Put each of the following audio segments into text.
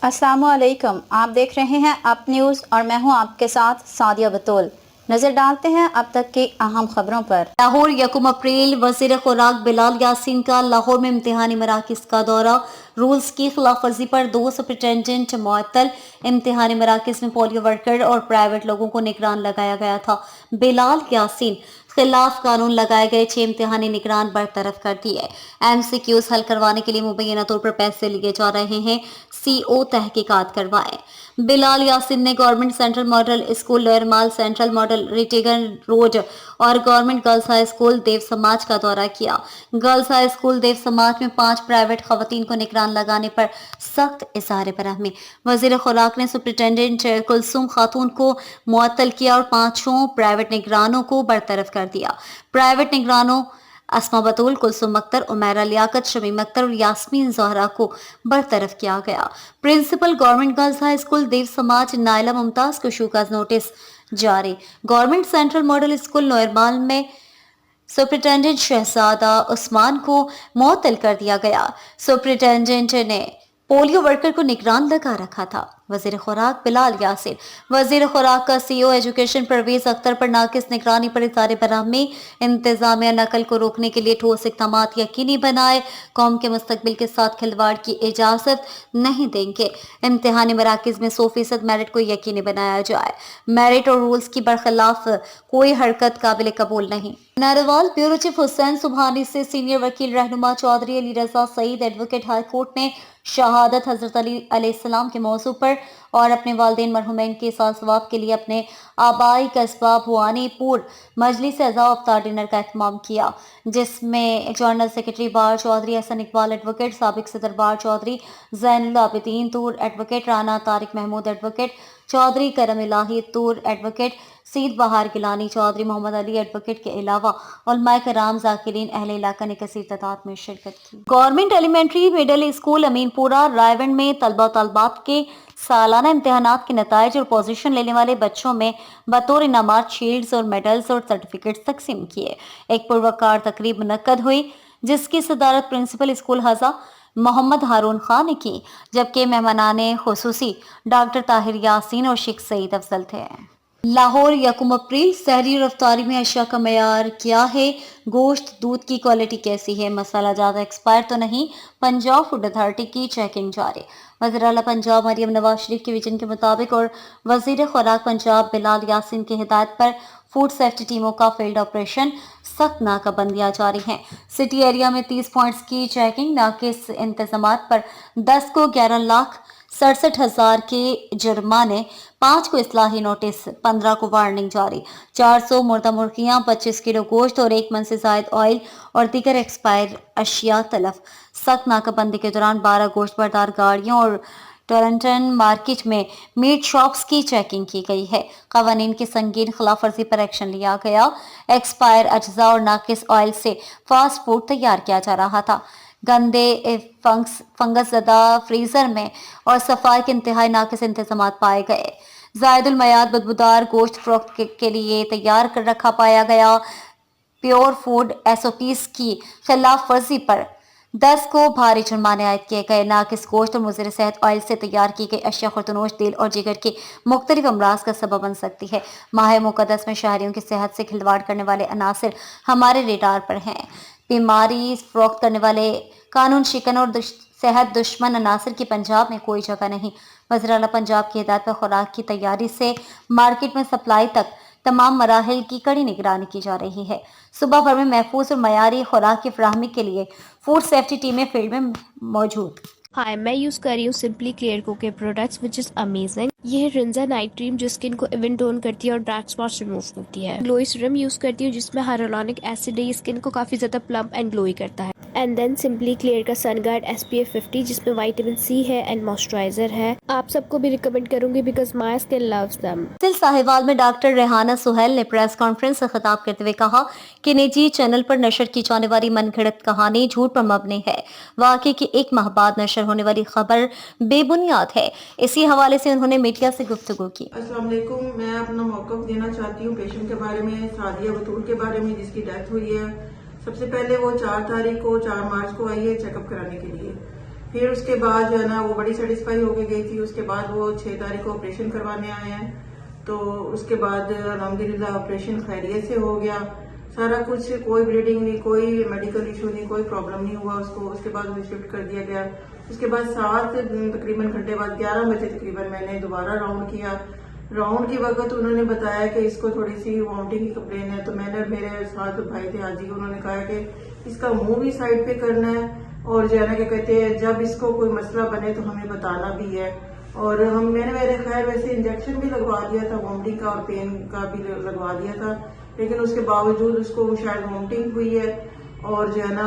अस्सलामुअलैकुम, आप देख रहे हैं अप न्यूज़ और मैं हूं आपके साथ सादिया बतूल। नजर डालते हैं अब तक की अहम खबरों पर। लाहौर 1 अप्रैल वज़ीर खुराक बिलाल यासीन का लाहौर में इम्तिहानी मराकिज़ का दौरा। रूल्स की खिलाफ वर्जी पर 2 सुपरिटेंडेंट मुअत्तल। इम्तिहानी मराकिज़ में पोलियो वर्कर और प्राइवेट लोगों को निगरान लगाया गया था। बिलाल यासीन खिलाफ कानून लगाए गए 6 इम्तिहानी निगरान बरतरफ कर दिए। MCQs हल करवाने के लिए मुबैना तौर पर पैसे लिए जा रहे हैं। CO तहकीकात करवाएं। बिलाल यासीन ने government central model school Lower Mall, central model Rattigan road और government girls high school Dev Samaj का दौरा किया। गर्ल्स हाई स्कूल देव समाज में 5 प्राइवेट खवातीन को निगरान लगाने पर सख्त इज़हार बरहमी। वज़ीर खुराक ने सुपरिटेंडेंट कुलसुम खातून को मुअत्तल किया और 5 प्राइवेट निगरानों को बरतरफ कर दिया। प्राइवेट निगरानों अस्मा बतूल, कुलसुम अख्तर, उमैरा लियाकत, शमीम अख्तर और यास्मीन ज़हरा को बरतरफ किया गया। Principal government girls high school Dev Samaj Naila Mumtaz को शोकॉज नोटिस जारी। Government central model school Lower Mall में सुपरिटेंडेंट शहजादा उस्मान को मुअत्तल कर दिया गया। सुपरिटेंडेंट ने पोलियो वर्कर को निगरान लगा रखा था। वज़ीर खुराक बिलाल यासीन। वज़ीर खुराक का CO एजुकेशन परवेज अख्तर पर नाकिस निगरानी पर इज़हार बरहमी। इंतजामिया नकल को रोकने के लिए ठोस इक़दामात यकीनी बनाए। कौम के मुस्तकबिल के साथ खिलवाड़ की इजाज़त नहीं देंगे। इम्तिहानी मराकिज़ में 100% मेरिट को यकीनी बनाया जाए। मेरिट और रूल्स की बरखिलाफ कोई हरकत काबिल कबूल नहीं। नारोवाल ब्यूरो चीफ हुसैन सुबहानी से सीनियर वकील रहनुमा चौधरी अली रजा सईद एडवोकेट हाई कोर्ट ने शहादत हजरत अली अलैहिस्सलाम के मौजू पर और अपने वालिदैन मरहुमैन के साथ सवाब के लिए अपने आबाई कस्बा भवानीपुर मजलिस अज़ा अफ्तार डिनर का एहतमाम किया, जिसमें जनरल सेक्रेटरी बार चौधरी हसन इकबाल एडवोकेट, साबिक सदर बार चौधरी ज़ैनुल आबिदीन तूर एडवोकेट, राना तारिक महमूद एडवोकेट, चौधरी करम इलाही तूर एडवोकेट, सीद बहार गिलानी चौधरी, मोहम्मद अली एडवोकेट के अलावा उलमाए कराम ज़ाकिरीन अहले इलाका ने कसीर तादाद में शिरकत की। Government elementary middle school Aminpura रायवन में तलबा तलबात के सालाना इम्तिहानात के नताइज और पोजीशन लेने वाले बच्चों में बतौर इनामात शील्ड्स और मेडल्स और सर्टिफिकेट्स तकसीम किए। एक पुरवकार तकरीब मुनक्कद हुई, जिसकी सदारत प्रिंसिपल स्कूल हज़ा मोहम्मद हारून खान ने की, जबकि मेहमानाने खुसूसी डॉक्टर ताहिर यासीन और शेख सईद अफजल थे। लाहौर 1 अप्रैल सहरी और अफ्तारी में अशिया का मयार क्या है? गोश्त दूध की क्वालिटी कैसी है? मसाला ज़्यादा एक्सपायर तो नहीं? पंजाब फूड अथॉरिटी की चेकिंग जारी। वज़ीर आला पंजाब मरियम नवाज शरीफ के विजन के मुताबिक और वज़ीर खुराक पंजाब बिलाल यासीन की हिदायत पर फूड सेफ्टी टीमों का फील्ड ऑपरेशन सख्त नाकाबंदियां जारी हैं। सिटी एरिया में 30 पॉइंट्स की चेकिंग, नाकिस इंतजामात पर 10 को 11,67,000 के जुर्माने, 5 को इस्लाही नोटिस, 15 को वार्निंग जारी। 400 मुर्दा मुर्गियां, 25 किलो गोश्त और 1 मन से जायद ऑयल और दीगर एक्सपायर अशिया तलफ। सख्त नाकाबंदी के दौरान 12 गोश्त बरदार गाड़ियों और टोरंटन मार्केट में मीट शॉप्स की चेकिंग की गई है। कवानीन की संगीन खिलाफ वर्जी पर एक्शन लिया गया। एक्सपायर अज्जा और नाकिस ऑयल से फास्ट फूड तैयार किया जा रहा था। गंदे फंगस ज़दा फ्रीजर में और सफाई के इंतहाई नाकिस इंतजामात पाए गए। जायदुल मयाद बदबूदार गोश्त फरोख्त के लिए तैयार कर रखा पाया गया। प्योर फूड SOPs की खिलाफ वर्जी पर 10 को भारी जुर्माने आयद किए गए। नाकिस गोश्त और मुज़र सेहत ऑयल से तैयार की गई अशिया खुर्तनोश, दिल और जिगर के मुख्तलिफ अमराज का सबब बन सकती है। माह मुक़द्दस में शहरियों की सेहत से खिलवाड़ करने वाले अनासिर हमारे रेडार पर हैं। बीमारी फरोख्त करने वाले कानून शिकन और सेहत दुश्मन अनासिर की पंजाब में कोई जगह नहीं। वज़ीर आला पंजाब की हिदायत पर खुराक की तैयारी से मार्केट में सप्लाई तक तमाम मराहिल की कड़ी निगरानी की जा रही है। सुबह भर में महफूज और मयारी खुराक की फराहमी के लिए फूड सेफ्टी टीमें फील्ड में मौजूद। हाय, मैं यूज़ कर रही हूँ सिंपली क्लियर को के प्रोडक्ट्स विच इज़ अमेजिंग। ये है रिंजा नाइट क्रीम जो स्किन को इवन टोन करती है और डार्क स्पॉट्स रिमूव करती है। ग्लोई सीरम यूज़ करती हूँ जिसमें हाइलुरोनिक एसिड है, स्किन को काफ़ी ज़्यादा प्लम्प एंड ग्लोई करता है। एंड देन सिंपली क्लियर का सन गार्ड SPF 50 जिसमें विटामिन C है एंड मॉइस्चराइजर है। आप सबको भी रिकमेंड करूंगी because my skin loves them. Sahiwal में डॉक्टर रेहाना सुहेल ने प्रेस कॉन्फ्रेंस से खिताब करते हुए कहा कि निजी चैनल पर नशर की जाने वाली मनगढ़ंत कहानी झूठ पर मबनी है। वाकई की 1 माह बाद नशर होने वाली खबर बेबुनियाद है। इसी हवाले से उन्होंने मीडिया से गुफ्तगू की। अस्सलाम वालेकुम, मैं अपना मौक़िफ़ देना चाहती हूँ पेशेंट के बारे में, सादिया बतूल के बारे में जिसकी डेथ हुई है। सबसे पहले वो 4 तारीख को 4 मार्च को आई है चेकअप कराने के लिए। फिर उसके बाद जो है ना वो बड़ी सेटिस्फाई होके गई थी। उसके बाद वो 6 तारीख को ऑपरेशन करवाने आए हैं, तो उसके बाद अल्हम्दुलिल्लाह ऑपरेशन खैरियत से हो गया। सारा कुछ, कोई ब्लीडिंग नहीं, कोई मेडिकल इशू नहीं, कोई प्रॉब्लम नहीं हुआ उसको। उसके बाद उन्हें शिफ्ट कर दिया गया। उसके बाद 7 तकरीबन घंटे बाद 11 बजे तकरीबन मैंने दोबारा राउंड किया। राउंड के वक्त उन्होंने बताया कि इसको थोड़ी सी वॉमिटिंग की कंप्लेन है। तो मैंने, मेरे साथ भाई थे हाजी, उन्होंने कहा कि इसका मुंह भी साइड पे करना है, और जो है ना क्या कहते हैं, जब इसको कोई मसला बने तो हमें बताना भी है। और मैंने मेरे खैर वैसे इंजेक्शन भी लगवा दिया था, वॉमिटिंग का और पेन का भी लगवा दिया था, लेकिन उसके बावजूद उसको शायद वॉमिटिंग हुई है। और जो है ना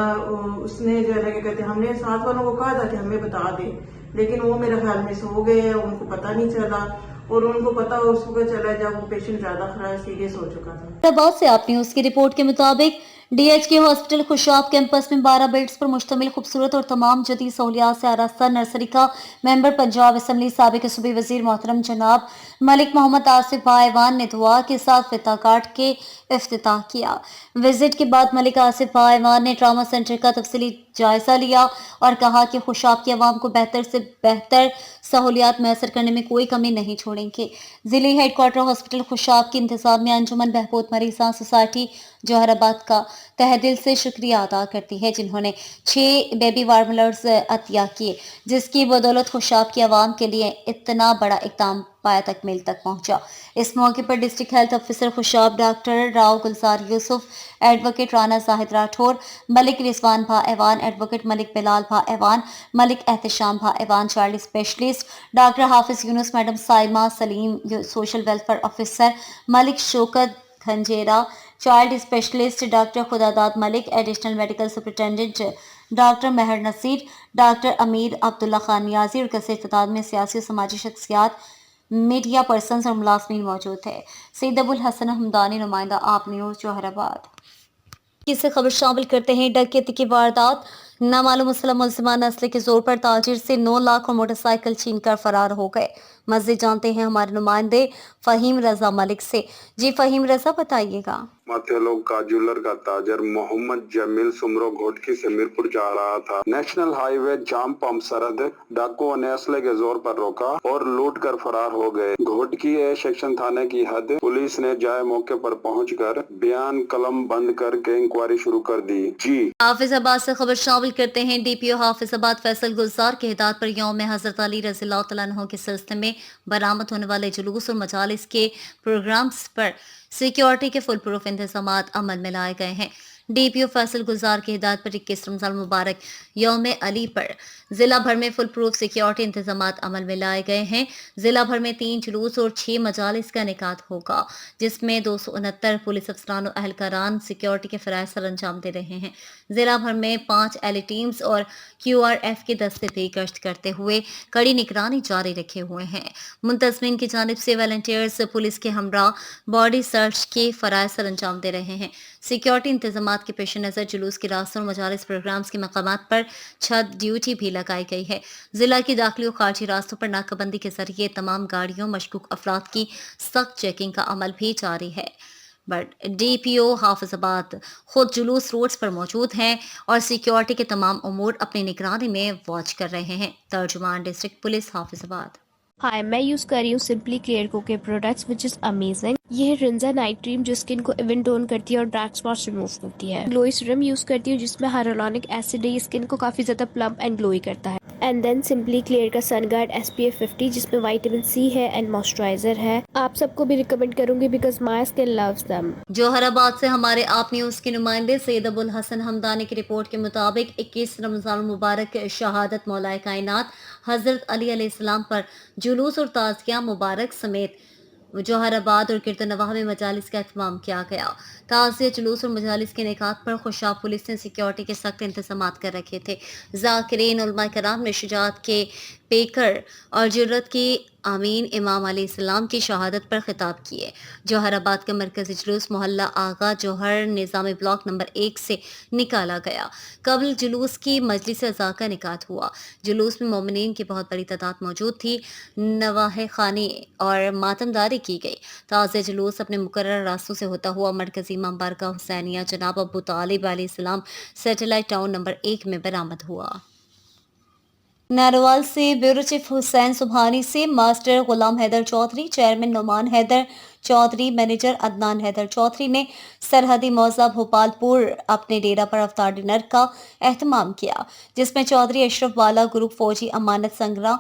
उसने जो है ना क्या कहते हैं, हमने साथ वालों को कहा था कि हमें बता दे, लेकिन वो मेरे ख्याल में सो गए हैं, उनको पता नहीं चला। और उनको पता उस वक्त चला जब वो पेशेंट ज्यादा खराब सीरियस हो चुका था। हैदराबाद से आप न्यूज की रिपोर्ट के मुताबिक डीएचके हॉस्पिटल खुशाब कैंपस में 12 बेड्स पर मुश्तमिल खूबसूरत और तमाम जदीद सहूलियात से आरास्ता नर्सरी का मेंबर पंजाब असम्बली साबिक सूबी वजीर मोहतरम जनाब मलिक मोहम्मद आसिफ भाईवान ने दुआ के साथ फिता काट के इफ्तिताह किया। विजिट के बाद मलिक आसिफ भाईवान ने ट्रामा सेंटर का तफसीली जायजा लिया और कहा कि खुशाब की आवाम को बेहतर से बेहतर सहूलियात मैसर करने में कोई कमी नहीं छोड़ेंगे। जिले हेडक्वार्टर हॉस्पिटल खुशाब की इंतजामिया अंजुमन बहबूद मरीज़ां सोसाइटी जौहराबाद का तहे दिल से शुक्रिया अदा करती है, जिन्होंने 6 बेबी वार्मलर्स अतिया किए, जिसकी बदौलत खुशाब की आवाम के लिए इतना बड़ा इकदाम पाया तक मिल तक पहुंचा। इस मौके पर district health officer Khushab doctor Rao Gulzar Yousuf, advocate Rana Zahid Rathore, Malik Rizwan भा ऐवान, एडवोकेट मलिक बिलाल भा ऐवान, मलिक एहतशाम भा Awan, child specialist doctor Hafiz Younus, madam Saima Saleem, social welfare officer Malik Shaukat Khanjera, child specialist doctor Khudadad Malik, additional medical superintendent doctor Mehar Naseer, doctor Amir Abdullah Khan Niazi और कसीर तादाद में सियासी और समाजी शख्सियात, मीडिया पर्सन्स और मुलाजमीन मौजूद थे। सईद अबुल हसन हमदानी, नुमाइंदा आप न्यूज़ जौहराबाद। से खबर शामिल करते हैं डकैती की वारदात। नामालूम मुस्लिम मुलजिमान असले के जोर पर ताजिर से 9 लाख और मोटरसाइकिल छीनकर फरार हो गए। मज़ीद जानते हैं हमारे नुमाइंदे फहीम रजा मलिक से। जी फहीम रजा, बताइएगा। माथेलो का ज्वेलर का ताजर मोहम्मद जमील सुमरो घोटकी से मीरपुर जा रहा था। नेशनल हाईवे जाम पंप सरहद डाकुओं ने असले के जोर पर रोका और लूट कर फरार हो गए। घोटकी ए सेक्शन थाने की हद पुलिस ने जाए मौके पर पहुंचकर बयान कलम बंद करके इंक्वायरी शुरू कर दी। जी हाफिजाबाद से खबर शामिल करते हैं। डीपीओ हाफिजाबाद फैसल गुलजार के हिदायत पर यौम हजरत अली रज़ियल्लाहु तआला अन्हु के सिलसिले में बरामद होने वाले जुलूस और मजालिस के प्रोग्राम्स पर सिक्योरिटी के फुल प्रूफ इंतजामात अमल में लाए गए हैं। डीपीओ फैसल गुलजार की हिदायत पर 21 रमजान मुबारक यौम अली पर जिला भर में फुल प्रूफ सिक्योरिटी इंतजामात अमल में लाए गए हैं। जिला भर में 3 जुलूस और 6 मजालिस का इनेकाद होगा, जिसमें 269 पुलिस अफसरान और अहलकारान सिक्योरिटी के फराइज सर अंजाम दे रहे हैं। जिला भर में 5 एली टीम्स और QRF के दस्ते भी गश्त करते हुए कड़ी निगरानी जारी रखे हुए हैं। मुंतजमीन की जानिब से वॉलंटियर्स पुलिस के हमरा बॉडी सर्च के फराइज सर अंजाम दे रहे हैं। सिक्योरिटी इंतजामात के पेश नज़र जुलूस के रास्तों और मजालिस प्रोग्राम्स के मकामात पर छत ड्यूटी भी लगाई गई है। जिला की दाखिली और खारजी रास्तों पर नाकाबंदी के जरिए तमाम गाड़ियों मशकूक अफराद की सख्त चेकिंग का अमल भी जारी है। बट डीपीओ हाफिजाबाद खुद जुलूस रोड्स पर मौजूद हैं और सिक्योरिटी के तमाम उमूर अपनी निगरानी में वॉच कर रहे हैं। तर्जुमान डिस्ट्रिक्ट पुलिस हाफिजाबाद। हाय, मैं यूज़ कर रही हूँ सिंपली क्लियर को के प्रोडक्ट्स विच इज़ अमेजिंग। ये है रिंजा नाइट क्रीम जो स्किन को इवन टोन करती है और डार्क स्पॉट्स रिमूव करती है। ग्लोई सीरम यूज़ करती हूँ जिसमें हाइलुरोनिक एसिड है, ये स्किन को काफ़ी ज़्यादा प्लम्प एंड ग्लोई करता है। एंड देन सिंपली क्लियर का सन गार्ड SPF 50 जिसमें विटामिन C है एंड मॉइस्चराइजर है। आप सबको भी रिकमेंड करूंगी because my skin loves them. Jauharabad से हमारे आप न्यूज के नुमाइंदे सैयद अबुल हसन हमदानी की रिपोर्ट के मुताबिक 21 रमजान मुबारक शहादत मौलाए कायनात हजरत अली अलैहिस्सलाम पर जुलूस और ताज़िया मुबारक समेत जौहराबाद और किर्तनवाह में मजालिस का एहतमाम किया गया। ताज़िया जुलूस और मजालिस के निकात पर खुशाब पुलिस ने सिक्योरिटी के सख्त इंतजाम कर रखे थे। ज़ाकिरीन उलमा कराम ने शुजाअत के पेकर और जुर्रत की आमीन इमाम अलैहिस्सलाम की शहादत पर खिताब किए। जौहराबाद का मरकजी जुलूस मोहल्ला आगा जौहर निज़ामी ब्लॉक नंबर 1 से निकाला गया। कबल जुलूस की मजलिस अज़ा का निकात हुआ। जुलूस में मोमिनीन की बहुत बड़ी तादाद मौजूद थी। नवाहे खानी और मातमदारी की गई। ताज़िया जुलूस अपने मुकर्रर रास्तों से होता हुआ मरकजी इमाम बारगाह हुसैनिया जनाब अबू तालिब अलैहिस्सलाम सैटेलाइट टाउन नंबर 1 में बरामद हुआ। नैरवाल से ब्यूरो चीफ हुसैन सुबहानी से मास्टर गुलाम हैदर चौधरी, चेयरमैन नुमान हैदर चौधरी, मैनेजर अदनान हैदर चौधरी ने सरहदी मौजा भोपालपुर अपने डेरा पर अफ्तार डिनर का एहतमाम किया, जिसमें चौधरी अशरफ वाला ग्रुप फौजी अमानत संग्रह,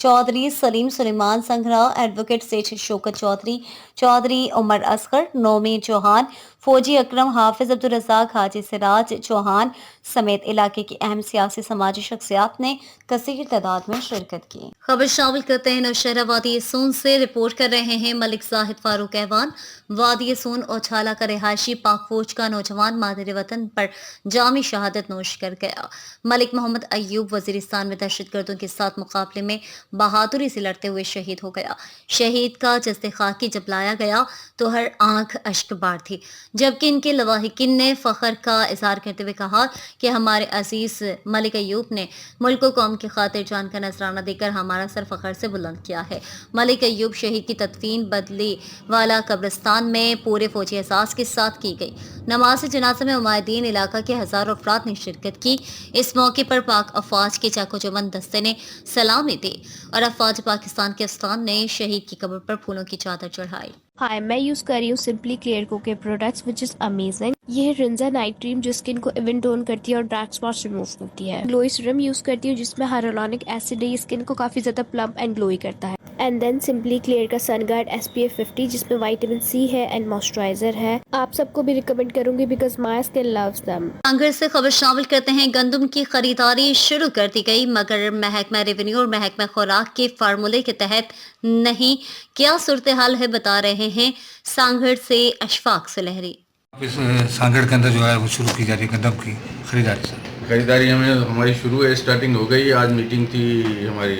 चौधरी सलीम सुलेमान संग्रह, एडवोकेट सेठ शौकत चौधरी, चौधरी उमर असगर, नोमी चौहान, फौजी अकरम, हाफिज अब्दुल रज़ाक, हाजी सिराज चौहान समेत इलाके की अहम सियासी समाजी शख्सियात ने कसीर तादाद में शिरकत की। खबर शामिल करते हैं नौशहरा वादी सोन से, रिपोर्ट कर रहे हैं मलिक जाहिद फारूक ऐवान। वादी सोन और छाला का रिहायशी पाक फौज का नौजवान मादर वतन पर जामी शहादत नोश कर गया। मलिक मोहम्मद अयूब वजीरिस्तान में दहशतगर्दों के साथ मुकाबले में बहादुरी से लड़ते हुए शहीद हो गया। शहीद का जस्ते खाकी जब लाया गया तो हर आंख अश्क बार थी, जबकि इनके लवाहिकिन ने फख्र का इजहार करते हुए कहा कि हमारे अजीज मलिक अयूब ने मुल्क व कौम की खातिर जान का नजराना देकर हमारा सर फख्र से बुलंद किया है। मलिक अयूब शहीद की तदफीन बदली वाला कब्रिस्तान में पूरे फौजी एहसास के साथ की गई। नमाज जनाजा में उमायदीन इलाका के हजारों अफराद ने शिरकत की। इस मौके पर पाक अफवाज के चाकोचौबंद दस्ते ने सलामी दी और अफवाज पाकिस्तान के अफसरान ने शहीद की कब्र पर फूलों की चादर चढ़ाई। हाय, मैं यूज़ कर रही हूँ सिंपली क्लियर को के प्रोडक्ट्स विच इज़ अमेजिंग। ये है रिंजा नाइट क्रीम जो स्किन को इवन टोन करती है और डार्क स्पॉट्स रिमूव करती है। ग्लोई सीरम यूज़ करती हूँ जिसमें हाइलुरोनिक एसिड है, स्किन को काफ़ी ज़्यादा प्लम्प एंड ग्लोई करता है। एंड देन सिंपली क्लियर का सन गार्ड SPF 50 जिसमें विटामिन C है एंड मॉइस्चराइजर है। आप सबको भी रिकमेंड करूंगी because my skin loves them. Congress से खबर शामिल करते हैं। गंदम की खरीदारी शुरू कर दी गई मगर महकमा रेवेन्यू और महकमा खुराक के फार्मूले के तहत नहीं। क्या सूरत हाल है बता रहे हैं सांगड़ से अशफाक सुलहरी। इस सांगड़ के अंदर जो है वो शुरू की जा रही है गंदम की खरीदारी से। खरीदारी हमारी शुरू है, स्टार्टिंग हो गई। आज मीटिंग थी हमारी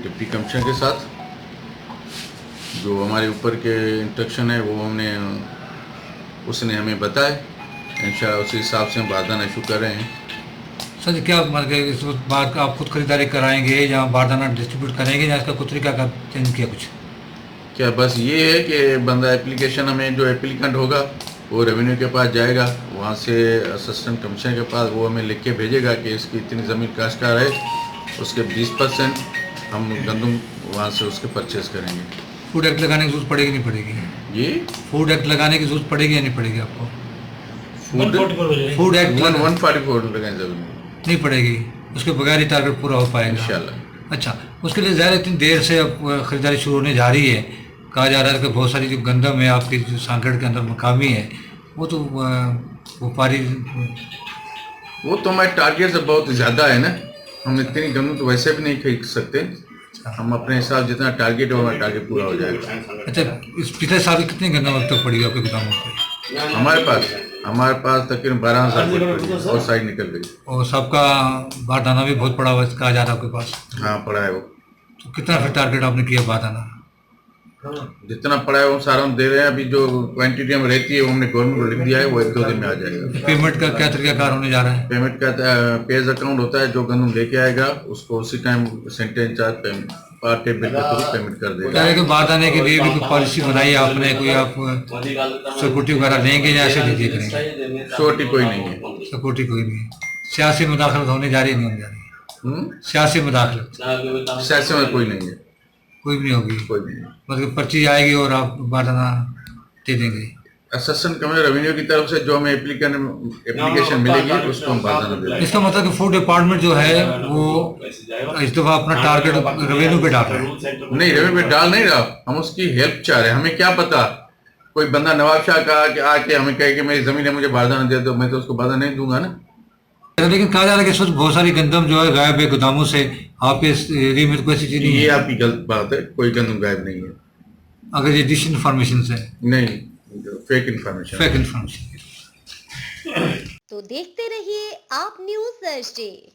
डिप्टी कमिश्नर के साथ, जो हमारे ऊपर के इंस्ट्रक्शन है वो उसने हमें बताया। इंशाल्लाह उसी हिसाब से हम बारदाना इशू कर रहे हैं। सर क्या इस बार आप खुद खरीदारी कराएंगे या बारदाना डिस्ट्रीब्यूट करेंगे या इसका कुछ तरीका का चेंज किया कुछ? क्या बस ये है कि बंदा एप्लीकेशन हमें जो एप्लीकेंट होगा वो रेवेन्यू के पास जाएगा, वहाँ से असिस्टेंट कमिश्नर के पास वो हमें लिख के भेजेगा कि इसकी इतनी ज़मीन काश्तकार है, उसके 20% हम गंदम वहाँ से उसके परचेज़ करेंगे। फूड एक्ट लगाने की जरूरत पड़ेगी नहीं पड़ेगी? ये फूड एक्ट लगाने की जरूरत पड़ेगी या नहीं पड़ेगी आपको? फूड एक्ट 144 लगाने ज़रूरी नहीं पड़ेगी, उसके बगैर ही टारगेट पूरा हो पाएगा इंशाल्लाह। अच्छा, उसके लिए ज़्यादा इतनी देर से अब खरीदारी शुरू होने जा रही है। कहा जा रहा है कि बहुत सारी जो गंदम है आपकी जो सांगड़ के अंदर मकामी है वो तो व्यापारी वो तो हमारे टारगेट से बहुत ज़्यादा है ना, हम इतनी गंदम तो वैसे भी नहीं खरीद सकते। हम अपने हिसाब जितना टारगेट है हमारा टारगेट पूरा हो जाएगा। अच्छा, इस पिछले साल कितनी गंदम अब तक पड़ी आपके गोदामों पर? हमारे पास तकरीबन 12,000 और साइड निकल गई। और सबका बारदाना भी बहुत पड़ा हुआ कहा जा रहा है आपके पास? हाँ पड़ा है वो। तो कितना फिर टारगेट आपने किया बारदाना? जितना पड़ा है वो सारा हम दे रहे हैं। अभी जो क्वांटिटी में रहती है वो हमने गवर्नमेंट को लिख दिया है, वो 1-2 दिन में आ जाएगा। पेमेंट का क्या तरीकाकार होने जा रहा है? पेमेंट का पेज अकाउंट होता है, जो गंदम लेके आएगा उसको उसी time centre in charge party bill के थ्रू पेमेंट कर देगा। क्या है कि बारदाने के लिए भी कोई पॉलिसी बनाई आपने? कोई आप सिक्योरिटी वगैरह लेंगे या ऐसे दीजिए करेंगे? सिक्योरिटी कोई नहीं है। सिक्योरिटी कोई नहीं है। सियासी मुदाखलत होने जा रही है नहीं होने जा रही? सियासी मुदाखलत सियासी में कोई नहीं है, कोई भी नहीं होगी? कोई भी नहीं। मतलब पर्ची आएगी और आप बारदाना दे देंगे? असिस्टेंट कमिश्नर रेवेन्यू की तरफ से जो हमें एप्लीकेशन मिलेगी उसको हम बारदाना दे देंगे। इसका मतलब कि फूड डिपार्टमेंट जो है वो इस दफा अपना टारगेट रेवेन्यू पे डाल रहा है? नहीं, रेवेन्यू पे डाल नहीं रहा, हम उसकी हेल्प चाह रहे हैं। हमें क्या पता कोई बंदा नवाब शाह का कि आके हमें कहे कि मेरी जमीन है मुझे बारदाना दे दो, मैं तो उसको बारदाना नहीं दूंगा ना। लेकिन कहा जा रहा है कि इस वक्त बहुत सारी गंदम जो है गायब है गोदामों से। आपके इस एरिया में तो कोई ऐसी चीज नहीं है? ये आपकी गलत बात है, कोई गंदम गायब नहीं है। अगर ये डिस इन्फॉर्मेशन से? नहीं, फेक इन्फॉर्मेशन। Fake information. तो देखते रहिए आप न्यूज़ थर्सडे।